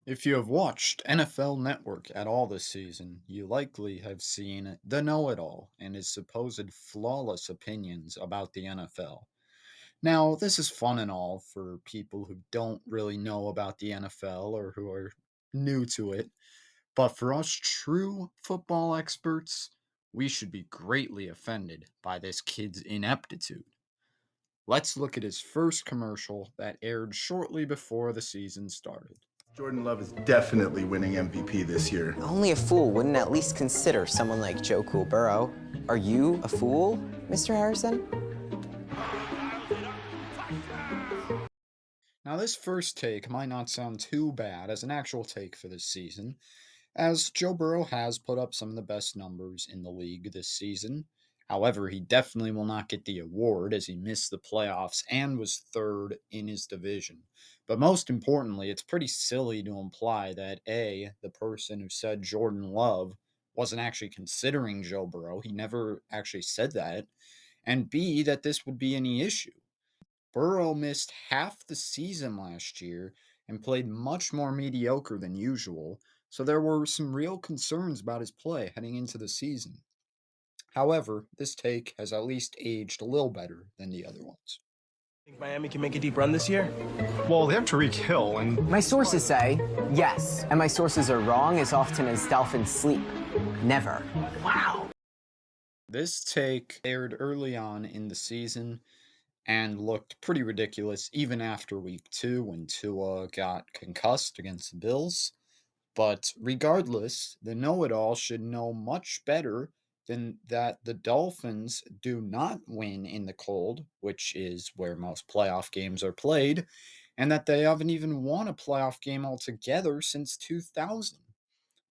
If you have watched NFL Network at all this season, you likely have seen the know it all and his supposed flawless opinions about the NFL. Now, this is fun and all for people who don't really know about the NFL or who are new to it, but for us true football experts, we should be greatly offended by this kid's ineptitude. Let's look at his first commercial that aired shortly before the season started. Jordan Love is definitely winning MVP this year. Only a fool wouldn't at least consider someone like Joe Cool Burrow. Are you a fool, Mr. Harrison? Now, this first take might not sound too bad as an actual take for this season, as Joe Burrow has put up some of the best numbers in the league this season. However, he definitely will not get the award as he missed the playoffs and was third in his division. But most importantly, it's pretty silly to imply that A, the person who said Jordan Love wasn't actually considering Joe Burrow. He never actually said that. And B, that this would be any issue. Burrow missed half the season last year and played much more mediocre than usual, so there were some real concerns about his play heading into the season. However, this take has at least aged a little better than the other ones. Think Miami can make a deep run this year? Well, they have Tariq Hill, and My sources say yes, and my sources are wrong as often as Dolphins sleep. Never. This take aired early on in the season and looked pretty ridiculous even after week 2 when Tua got concussed against the Bills. But regardless, the know it all should know much better than that the Dolphins do not win in the cold, which is where most playoff games are played, and that they haven't even won a playoff game altogether since 2000.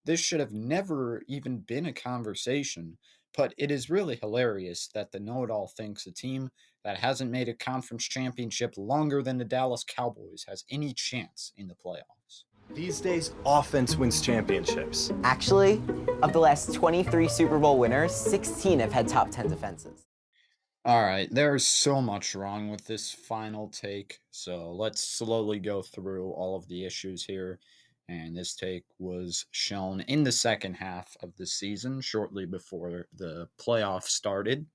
This should have never even been a conversation, but it is really hilarious that the know it all thinks a team that hasn't made a conference championship longer than the Dallas Cowboys has any chance in the playoffs. These days, offense wins championships. Actually, of the last 23 Super Bowl winners, 16 have had top 10 defenses. All right, there's so much wrong with this final take, so let's slowly go through all of the issues here. And this take was shown in the second half of the season, shortly before the playoffs started.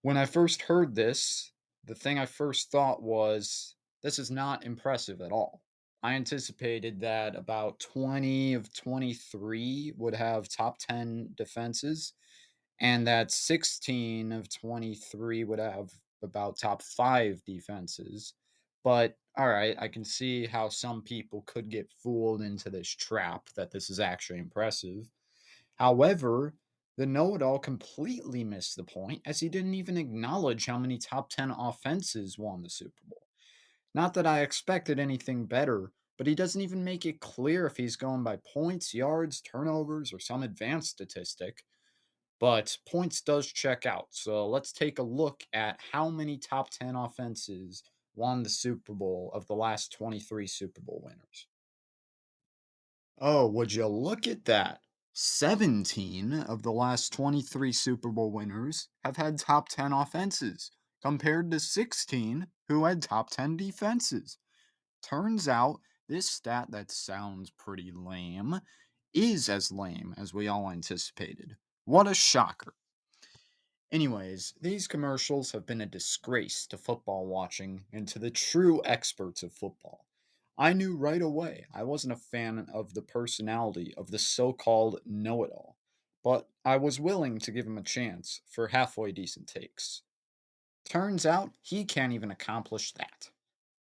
When I first heard this, the thing I first thought was this is not impressive at all. I anticipated that about 20 of 23 would have top 10 defenses, and that 16 of 23 would have about top 5 defenses. But all right, I can see how some people could get fooled into this trap that this is actually impressive. However, the know it all completely missed the point as he didn't even acknowledge how many top 10 offenses won the Super Bowl. Not that I expected anything better, but he doesn't even make it clear if he's going by points, yards, turnovers, or some advanced statistic. But points does check out. So let's take a look at how many top 10 offenses won the Super Bowl of the last 23 Super Bowl winners. Oh, would you look at that? 17 of the last 23 Super Bowl winners have had top 10 offenses, compared to 16 who had top 10 defenses. Turns out this stat that sounds pretty lame is as lame as we all anticipated. What a shocker. Anyways, these commercials have been a disgrace to football watching and to the true experts of football. I knew right away I wasn't a fan of the personality of the so called know it all, but I was willing to give him a chance for halfway decent takes. Turns out he can't even accomplish that.